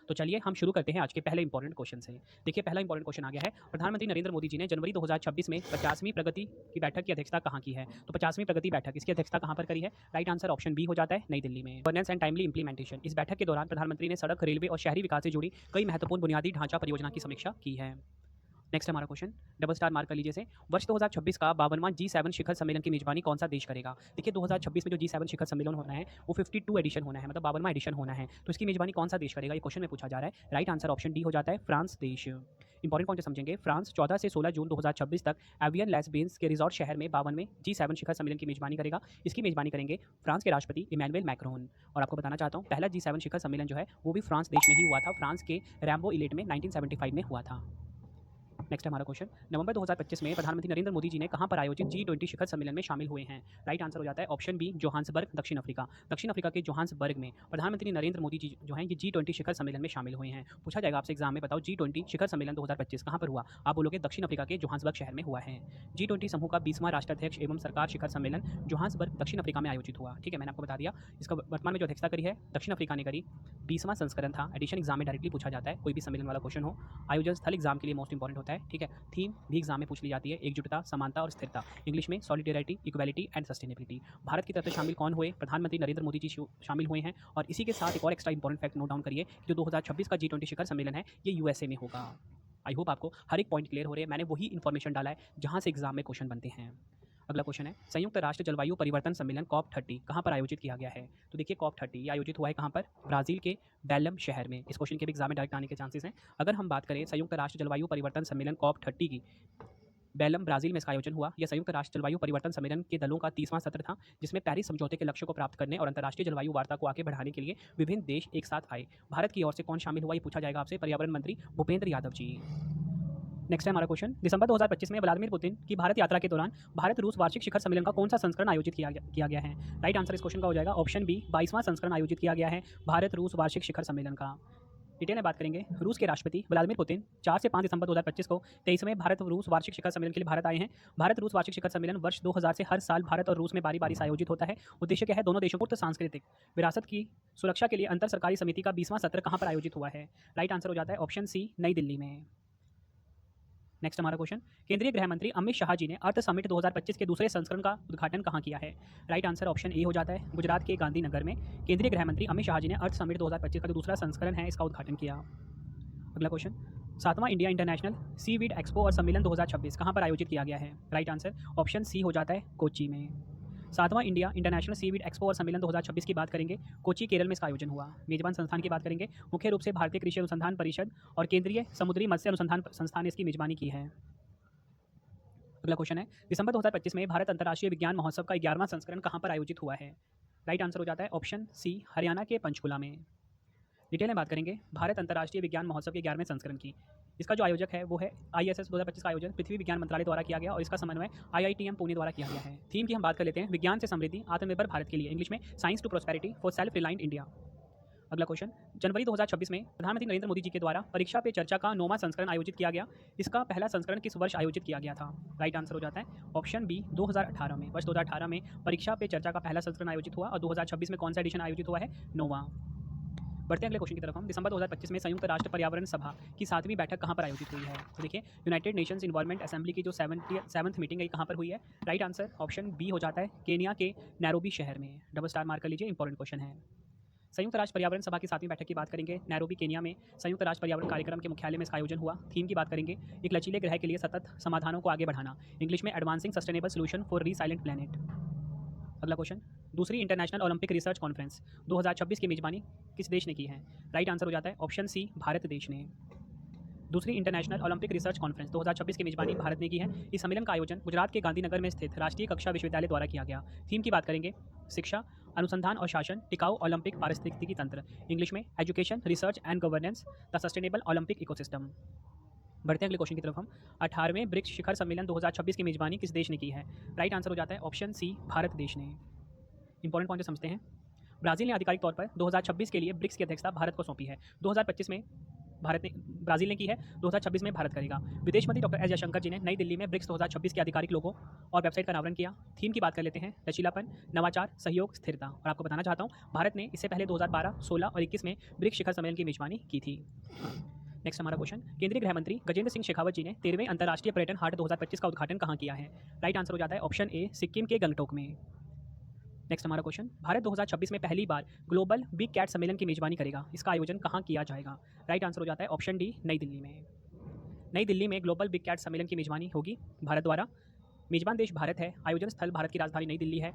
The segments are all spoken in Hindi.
तो चलिए हम शुरू करते हैं आज के पहले इंपॉर्टेंट क्वेश्चन से। देखिए पहला इंपॉर्टेंट क्वेश्चन आ गया है, प्रधानमंत्री नरेंद्र मोदी जी ने जनवरी 2026 में 50वीं प्रगति की बैठक की अध्यक्षता कहाँ की है? तो 50वीं प्रगति बैठक इसकी अध्यक्षता कहाँ पर करी है? राइट आंसर ऑप्शन बी हो जाता है नई दिल्ली में। गवर्नेंस एंड टाइमली इंप्लीमेंटेशन, इस बैठक के दौरान प्रधानमंत्री ने सड़क, रेलवे और शहरी विकास से जुड़ी कई महत्वपूर्ण बुनियादी ढांचा परियोजना की समीक्षा की है। नेक्स्ट हमारा क्वेश्चन डबल स्टार मार्क कर लीजिए से, वर्ष 2026 का 52वां G7 शिखर सम्मेलन की मेजबानी कौन सा देश करेगा? देखिए 2026 में जो G7 शिखर सम्मेलन होना है वो 52 एडिशन होना है, मतलब 52वां एडिशन होना है। तो इसकी मेजबानी कौन सा देश करेगा, ये क्वेश्चन में पूछा जा रहा है। राइट आंसर ऑप्शन डी हो जाता है फ्रांस देश। इंपॉर्टेंट पॉइंट समझेंगे, फ्रांस 14 से 16 जून 2026 तक एवियन लेस बेन्स के रिजॉर्ट शहर में 52वें G7 शिखर सम्मेलन की मेजबानी करेगा। इसकी मेजबानी करेंगे फ्रांस के राष्ट्रपति इमैनुअल मैक्रोन। और आपको बताना चाहता हूँ पहला G7 शिखर सम्मेलन जो है वो भी फ्रांस देश में ही हुआ था, फ्रांस के रैम्बो इलेट में 1975 में हुआ था। नेक्स्ट हमारा क्वेश्चन, नवंबर 2025 में प्रधानमंत्री नरेंद्र मोदी जी ने कहां पर आयोजित G20 शिखर सम्मेलन में शामिल हुए हैं? राइट आंसर हो जाता है ऑप्शन बी जोहान्सबर्ग, दक्षिण अफ्रीका। दक्षिण अफ्रीका के जोहान्सबर्ग में प्रधानमंत्री नरेंद्र मोदी जी जो हैं ये G20 शिखर सम्मेलन में शामिल हुए हैं। पूछा जाएगा आपसे एग्जाम में, बताओ G20 शिखर सम्मेलन 2025 कहां पर हुआ? आप बोलोगे दक्षिण अफ्रीका के जोहान्सबर्ग शहर में हुआ है। G20 समूह का 20वां राष्ट्राध्यक्ष एवं सरकार शिखर सम्मेलन जोहान्सबर्ग दक्षिण अफ्रीका में आयोजित हुआ। ठीक है, मैंने आपको बता दिया। इसका वर्तमान में जो अध्यक्षता करी है दक्षिण अफ्रीका ने करी। 20वां संस्करण था, एडिशन एग्जाम में डायरेक्टली पूछा जाता है, कोई भी सम्मेलन वाला क्वेश्चन हो। आयोजन स्थल एग्जाम के लिए मोस्ट इंपॉर्टेंट होता है। ठीक है, थीम भी एग्जाम में पूछ ली जाती है, एकजुटता, समानता और स्थिरता। इंग्लिश में solidarity, equality and sustainability. Bharat की तरफ से शामिल कौन हुए? प्रधानमंत्री नरेंद्र मोदी जी शामिल हुए हैं। और इसी के साथ एक और extra important fact note down करिए, जो 2026 का G20 शिखर सम्मेलन है ये यूएसए में होगा। आई होप आपको हर एक पॉइंट क्लियर हो रहे हैं, मैंने वही इन्फॉर्मेशन डाला है जहां से एग्जाम में क्वेश्चन बनते हैं। अगला क्वेश्चन है, संयुक्त राष्ट्र जलवायु परिवर्तन सम्मेलन COP30 कहाँ पर आयोजित किया गया है? तो देखिए COP30 ये आयोजित हुआ है कहाँ पर? ब्राजील के बेलम शहर में। इस क्वेश्चन के भी एग्जाम में डायरेक्ट आने के चांसेस हैं। अगर हम बात करें संयुक्त राष्ट्र जलवायु परिवर्तन सम्मेलन COP30 की, बेलम ब्राजील में इसका आयोजन हुआ। यह संयुक्त राष्ट्र जलवायु परिवर्तन सम्मेलन के दलों का 30वां सत्र था, जिसमें पेरिस समझौते के लक्ष्य को प्राप्त करने और अंतर्राष्ट्रीय जलवायु वार्ता को आगे बढ़ाने के लिए विभिन्न देश एक साथ आए। भारत की ओर से कौन शामिल हुआ ये पूछा जाएगा आपसे, पर्यावरण मंत्री भूपेंद्र यादव जी। नेक्स्ट है हमारा क्वेश्चन, दिसंबर 2025 में व्लादिमीर पुतिन की भारत यात्रा के दौरान भारत रूस वार्षिक शिखर सम्मेलन का कौन सा संस्करण आयोजित किया गया है? राइट आंसर इस क्वेश्चन का हो जाएगा ऑप्शन बी 22वां संस्करण आयोजित किया गया है भारत रूस वार्षिक शिखर सम्मेलन का। डिटेल में बात करेंगे, रूस के राष्ट्रपति व्लादिमीर पुतिन 4 से 5 दिसंबर 2025 को 23वें भारत रूस वार्षिक शिखर सम्मेलन के लिए भारत आए हैं। भारत रूस वार्षिक शिखर सम्मेलन वर्ष 2000 से हर साल भारत और रूस में बारी बारी से आयोजित होता है। उद्देश्य क्या है? दोनों देशों को सांस्कृतिक विरासत की सुरक्षा के लिए अंतर सरकारी समिति का 20वां सत्र कहाँ पर आयोजित हुआ है? राइट आंसर हो जाता है ऑप्शन सी नई दिल्ली में। नेक्स्ट हमारा क्वेश्चन, केंद्रीय गृह मंत्री अमित शाह जी ने अर्थ समिट 2025 के दूसरे संस्करण का उद्घाटन कहाँ किया है? राइट आंसर ऑप्शन ए हो जाता है गुजरात के गांधीनगर में। केंद्रीय गृह मंत्री अमित शाह जी ने अर्थ समिट 2025 का जो दूसरा संस्करण है इसका उद्घाटन किया। अगला क्वेश्चन, 7वां इंडिया इंटरनेशनल सीवीड एक्सपो और सम्मेलन 2026 कहाँ पर आयोजित किया गया है? राइट आंसर ऑप्शन सी हो जाता है कोच्चि में। 7वां इंडिया इंटरनेशनल सीवीड एक्सपो और सम्मेलन 2026 की बात करेंगे, कोच्चि केरल में इसका आयोजन हुआ। मेजबान संस्थान की बात करेंगे, मुख्य रूप से भारतीय कृषि अनुसंधान परिषद और केंद्रीय समुद्री मत्स्य अनुसंधान संस्थान ने इसकी मेजबानी की है। अगला क्वेश्चन है, दिसंबर 2025 में भारत अंतर्राष्ट्रीय विज्ञान महोत्सव का 11वां संस्करण कहाँ पर आयोजित हुआ है? राइट आंसर हो जाता है ऑप्शन सी हरियाणा के पंचकुला में। डिटेल में बात करेंगे भारत अंतर्राष्ट्रीय विज्ञान महोत्सव के 11वें संस्करण की। इसका जो आयोजक है वो है ISS 2025 का आयोजन पृथ्वी विज्ञान मंत्रालय द्वारा किया गया और इसका समन्वय IITM पुणे द्वारा किया गया है। थीम की हम बात कर लेते हैं, विज्ञान से समृद्धि आत्मनिर्भर भारत के लिए, इंग्लिश में science to prosperity for self reliant India. अगला क्वेश्चन, जनवरी 2026 में प्रधानमंत्री नरेंद्र मोदी जी के द्वारा परीक्षा पे चर्चा का 9वां संस्करण आयोजित किया गया। इसका पहला संस्करण किस वर्ष आयोजित किया गया था? राइट आंसर हो जाता है ऑप्शन बी 2018 में। वर्ष 2018 में परीक्षा पे चर्चा का पहला संस्करण आयोजित हुआ और 2026 में कौन सा एडिशन आयोजित हुआ है? 9वां। बढ़ते हैं अगले क्वेश्चन की तरफ हम, दिसंबर 2025 में संयुक्त राष्ट्र पर्यावरण सभा की 7वीं बैठक कहाँ पर आयोजित हुई है? तो देखिए यूनाइटेड नेशंस इन्वायरमेंट असेंबली की जो 7th मीटिंग है कहाँ पर हुई है? राइट आंसर ऑप्शन बी हो जाता है केनिया के नैरोबी शहर में। डबल स्टार मार्क कर लीजिए, इंपॉर्टेंट क्वेश्चन है। संयुक्त राष्ट्र पर्यावरण सभा की 7वीं बैठक की बात करेंगे, नैरोबी केनिया में संयुक्त राष्ट्र पर्यावरण कार्यक्रम के मुख्यालय में इसका आयोजन हुआ। थीम की बात करेंगे, एक लचीले ग्रह के लिए सतत समाधानों को आगे बढ़ाना, इंग्लिश में advancing sustainable solution for resilient planet. अगला क्वेश्चन, दूसरी इंटरनेशनल ओलंपिक रिसर्च कॉन्फ्रेंस 2026 की मेजबानी किस देश ने की है? राइट आंसर हो जाता है ऑप्शन सी भारत देश ने। दूसरी इंटरनेशनल ओलंपिक रिसर्च कॉन्फ्रेंस 2026 की मेजबानी भारत ने की है। इस सम्मेलन का आयोजन गुजरात के गांधीनगर में स्थित राष्ट्रीय कक्षा विश्वविद्यालय द्वारा किया गया। थीम की बात करेंगे, शिक्षा, अनुसंधान और शासन, टिकाऊ ओलंपिक पारिस्थितिकी तंत्र, इंग्लिश में education research and governance the sustainable Olympic ecosystem. बढ़ते हैं अगले क्वेश्चन की तरफ हम, 18वें ब्रिक्स शिखर सम्मेलन 2026 की मेजबानी किस देश ने की है? राइट आंसर हो जाता है ऑप्शन सी भारत देश ने। इंपॉर्टेंट पॉइंट समझते हैं, ब्राजील ने आधिकारिक तौर पर 2026 के लिए ब्रिक्स की अध्यक्षता भारत को सौंपी है। 2025 में भारत ने ब्राज़ील ने की है, 2026 में भारत करेगा। विदेश मंत्री डॉक्टर एस जयशंकर जी ने नई दिल्ली में ब्रिक्स 2026 के आधिकारिक लोगों और वेबसाइट का अनावरण किया। थीम की बात कर लेते हैं, लचीलापन, नवाचार, सहयोग, स्थिरता। और आपको बताना चाहता हूँ, भारत ने इससे पहले 2012, 16 और 21 में ब्रिक्स शिखर सम्मेलन की मेजबानी की थी। नेक्स्ट हमारा क्वेश्चन, केंद्रीय गृह मंत्री गजेंद्र सिंह शेखावत जी ने 13वें अंतर्राष्ट्रीय पर्यटन हाट 2025 का उद्घाटन कहाँ किया है? राइट आंसर हो जाता है ऑप्शन ए, सिक्किम के गंगटोक में। नेक्स्ट हमारा क्वेश्चन, भारत 2026 में पहली बार ग्लोबल बिग कैट सम्मेलन की मेजबानी करेगा, इसका आयोजन कहाँ किया जाएगा? राइट आंसर हो जाता है ऑप्शन डी, नई दिल्ली में। नई दिल्ली में ग्लोबल बिग कैट सम्मेलन की मेजबानी होगी भारत द्वारा। मेजबान देश भारत है, आयोजन स्थल भारत की राजधानी नई दिल्ली है।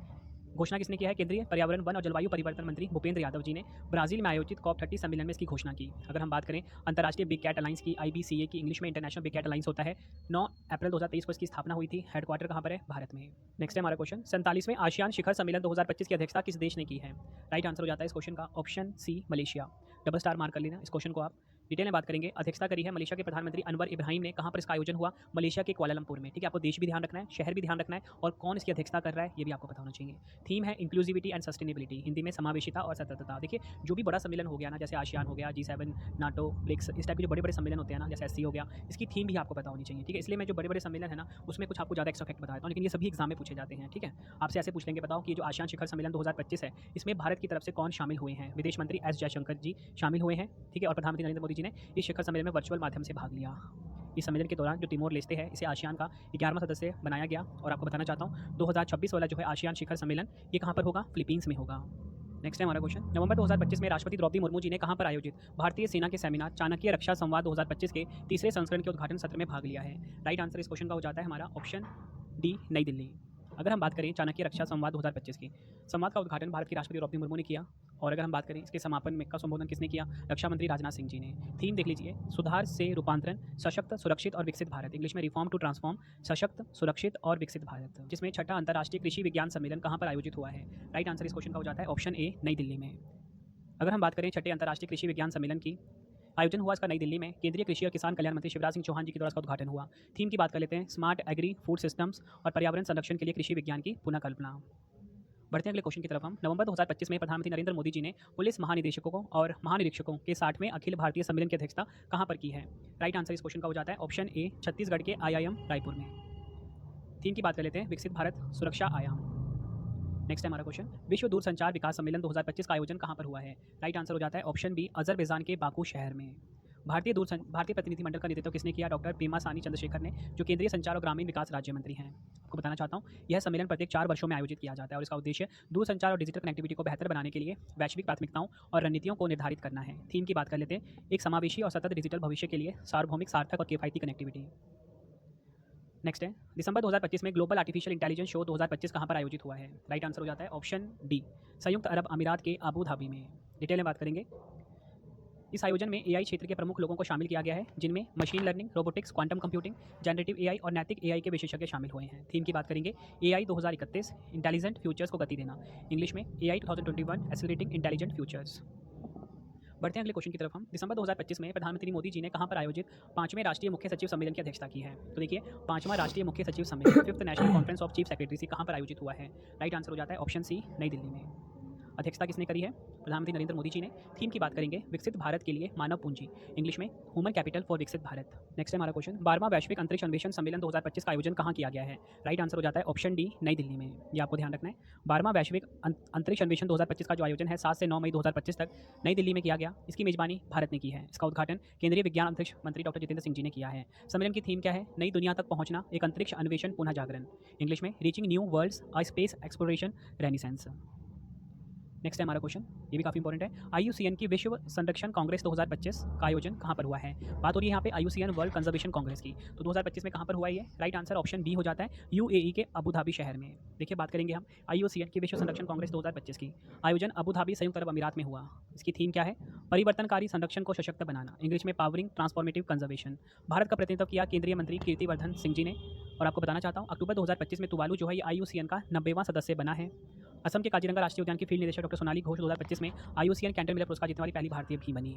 घोषणा किसने किया है? केंद्रीय पर्यावरण, वन और जलवायु परिवर्तन मंत्री भूपेंद्र यादव जी ने ब्राजील में आयोजित COP30 सम्मेलन में इसकी घोषणा की। अगर हम बात करें अंतर्राष्ट्रीय बिग कैट अलायंस की, IBCA की, इंग्लिश में इंटरनेशनल बिग कैट अलायंस होता है, 9 अप्रैल 2023 को इसकी स्थापना हुई थी। हेडक्वार्टर कहाँ पर है? भारत में। नेक्स्ट है हमारा क्वेश्चन, 47वें आसियान शिखर सम्मेलन 2025 की अध्यक्षता किस देश ने की है? राइट आंसर हो जाता है इस क्वेश्चन का option C, Malaysia. Double star mark कर लेना इस क्वेश्चन को आप। डिटेल में बात करेंगे, अध्यक्षता करी है मलेशिया के प्रधानमंत्री अनवर इब्राहिम ने। कहाँ पर इसका आयोजन हुआ? मलेशिया के कुआलालंपुर में। ठीक है, आपको देश भी ध्यान रखना है, शहर भी ध्यान रखना है, और कौन इसकी अध्यक्षता कर रहा है ये भी आपको पता होना चाहिए। थीम है इंक्लूसिविटी एंड सस्टेनेबिलिटी, हिंदी में समावेशिता और सततता। देखिए, जो भी बड़ा सम्मेलन हो गया ना, जैसे आसियान हो गया, G7, नाटो, ब्रिक्स, इस टाइप के जो बड़े बड़े सम्मेलन होते हैं ना, जैसे SC हो गया, इसकी थीम भी आपको पता होनी चाहिए। ठीक है, इसलिए मैं जो बड़े बड़े सम्मेलन है ना, उसमें कुछ आपको ज़्यादा एक्स्ट्रा फैक्ट बता देता हूँ, लेकिन ये सभी एग्जाम में पूछे जाते हैं। ठीक है, आपसे ऐसे पूछ लेंगे, बताओ कि जो आसियान शिखर सम्मेलन 2025 है, इसमें भारत की तरफ से कौन शामिल हुए हैं? विदेश मंत्री एस जयशंकर जी शामिल हुए हैं। ठीक है, और प्रधानमंत्री नरेंद्र मोदी जी ने इस शिखर सम्मेलन में वर्चुअल माध्यम से भाग लिया। इस सम्मेलन के दौरान जो तिमोर लेस्ते है, इसे आसियान का 11वां सदस्य बनाया गया। और आपको बताना चाहता हूँ, 2026 वाला जो है आसियान शिखर सम्मेलन, ये कहाँ पर होगा? फिलीपींस में होगा। नेक्स्ट है हमारा क्वेश्चन, नवंबर 2025 में राष्ट्रपति द्रौपदी मुर्मू जी ने कहाँ पर आयोजित भारतीय सेना के सेमिनार चाणक्य रक्षा संवाद 2025 के तीसरे संस्करण के उद्घाटन सत्र में भाग लिया है? राइट आंसर इस क्वेश्चन का हो जाता है हमारा ऑप्शन डी, नई दिल्ली। अगर हम बात करें चाणक्य रक्षा संवाद 2025 की, संवाद का उद्घाटन भारत के राष्ट्रपति द्रौपदी मुर्मू ने किया। और अगर हम बात करें इसके समापन में का संबोधन किसने किया? रक्षा मंत्री राजनाथ सिंह जी ने। थीम देख लीजिए, सुधार से रूपांतरण, सशक्त, सुरक्षित और विकसित भारत, इंग्लिश में रिफॉर्म टू ट्रांसफॉर्म, सशक्त, सुरक्षित और विकसित भारत, जिसमें छठा अंतर्राष्ट्रीय कृषि विज्ञान सम्मेलन कहाँ पर आयोजित हुआ है? राइट आंसर इस क्वेश्चन का हो जाता है ऑप्शन ए, नई दिल्ली में। अगर हम बात करें छठे अंतर्राष्ट्रीय कृषि विज्ञान सम्मेलन की, आयोजन हुआ इसका नई दिल्ली में। केंद्रीय कृषि और किसान कल्याण मंत्री शिवराज सिंह चौहान जी के द्वारा इसका उद्घाटन हुआ। थीम की बात कर लेते हैं, स्मार्ट एग्री फूड सिस्टम्स और पर्यावरण संरक्षण के लिए कृषि विज्ञान की पुनः कल्पना। बढ़ते हैं अगले क्वेश्चन की तरफ हम। नवंबर 2025 में प्रधानमंत्री नरेंद्र मोदी जी ने पुलिस महानिदेशकों और महानिरीक्षकों के 60वें अखिल भारतीय सम्मेलन की अध्यक्षता कहाँ पर की है? राइट आंसर इस क्वेश्चन का हो जाता है ऑप्शन ए, छत्तीसगढ़ के IIM रायपुर में। थीम की बात कर लेते हैं, विकसित भारत, सुरक्षा, आयाम। नेक्स्ट है हमारा क्वेश्चन, विश्व दूरसंचार विकास सम्मेलन 2025 का आयोजन कहाँ पर हुआ है? राइट आंसर हो जाता है ऑप्शन बी, अजरबैजान के बाकू शहर में। भारतीय प्रतिनिधिमंडल का नेतृत्व किसने किया? डॉक्टर पेमासानी चंद्रशेखर ने, जो केंद्रीय संचार और ग्रामीण विकास राज्य मंत्री हैं। आपको बताना चाहता हूँ, यह सम्मेलन प्रत्येक 4 वर्षों में आयोजित किया जाता है और इसका उद्देश्य दूरसंचार और डिजिटल कनेक्टिविटी को बेहतर बनाने के लिए वैश्विक प्राथमिकताओं और रणनीतियों को निर्धारित करना है। थीम की बात कर लेते हैं, एक समावेशी और सतत डिजिटल भविष्य के लिए सार्वभौमिक, सार्थक और किफायती कनेक्टिविटी। नेक्स्ट है, दिसंबर 2025 में ग्लोबल आर्टिफिशियल इंटेलिजेंस शो 2025 कहाँ पर आयोजित हुआ है? राइट आंसर हो जाता है ऑप्शन डी, संयुक्त अरब अमीरात के अबू धाबी में। डिटेल में बात करेंगे, इस आयोजन में AI क्षेत्र के प्रमुख लोगों को शामिल किया गया है, जिनमें machine learning, robotics, quantum computing, generative AI और नैतिक AI के विशेषज्ञ शामिल हुए हैं। थीम की बात करेंगे, AI 2031, इंटेलिजेंट फ्यूचर्स को गति देना, इंग्लिश में AI 2021, एक्सेलरेटिंग इंटेलिजेंट फ्यूचर्स। बढ़ते हैं अगले क्वेश्चन की तरफ हम। दिसंबर 2025 में प्रधानमंत्री मोदी जी ने कहाँ पर आयोजित 5वें राष्ट्रीय मुख्य सचिव सम्मेलन की अध्यक्षता की है? तो देखिए, 5वां राष्ट्रीय मुख्य सचिव सम्मेलन, 5th national conference of chief secretaries कहाँ पर आयोजित हुआ है? राइट आंसर हो जाता है ऑप्शन सी, नई दिल्ली में। अध्यक्षता किसने करी है? प्रधानमंत्री नरेंद्र मोदी जी ने। थीम की बात करेंगे, विकसित भारत के लिए मानव पूंजी, इंग्लिश में ह्यूमन कैपिटल फॉर विकसित भारत। नेक्स्ट है हमारा क्वेश्चन, 12वां वैश्विक अंतरिक्ष अन्वेषण सम्मेलन 2025 का आयोजन कहाँ किया गया है? राइट आंसर हो जाता है ऑप्शन डी, नई दिल्ली में। ये आपको ध्यान रखना है, 12वां वैश्विक अंतरिक्ष अन्वेषण 2025 का जो आयोजन है 7 से 9 मई 2025 तक नई दिल्ली में किया गया। इसकी मेजबानी भारत ने की है। इसका उद्घाटन केंद्रीय विज्ञान अंतरिक्ष मंत्री डॉक्टर जितेंद्र सिंह जी ने किया है। सम्मेलन की थीम क्या है? नई दुनिया तक पहुंचना, एक अंतरिक्ष अन्वेषण पुनः जागरण, इंग्लिश में reaching new worlds, a space exploration renaissance. Next है हमारा क्वेश्चन, ये भी काफ़ी इंपॉर्टेंट है, IUCN की विश्व संरक्षण कांग्रेस 2025 का आयोजन कहाँ पर हुआ है? बात हो रही है यहाँ पे IUCN वर्ल्ड कंजर्वेशन कांग्रेस की। तो 2025 में कहाँ पर हुआ है ये? राइट आंसर ऑप्शन बी हो जाता है, UAE के अबू धाबी शहर में। देखिए, बात करेंगे हम IUCN की विश्व संरक्षण कांग्रेस 2025 की। आयोजन अबू धाबी, संयुक्त अरब अमीरात में हुआ। इसकी थीम क्या है? परिवर्तनकारी संरक्षण को सशक्त बनाना, इंग्लिश में पावरिंग ट्रांसफॉर्मेटिव कंजर्वेशन। भारत का प्रतिनिधित्व किया केंद्रीय मंत्री कीर्तिवर्धन सिंह जी ने। और आपको बताना चाहता हूँ, अक्टूबर 2025 में तुवालू जो है ये IUCN का 90वां सदस्य बना है। असम के काजीरंगा राष्ट्रीय उद्यान की फील्ड निदेशक डॉक्टर सोनाली घोष 2025 में IUCN कैंटर मिलर पुरस्कार जीतने वाली पहली भारतीय भी बनी।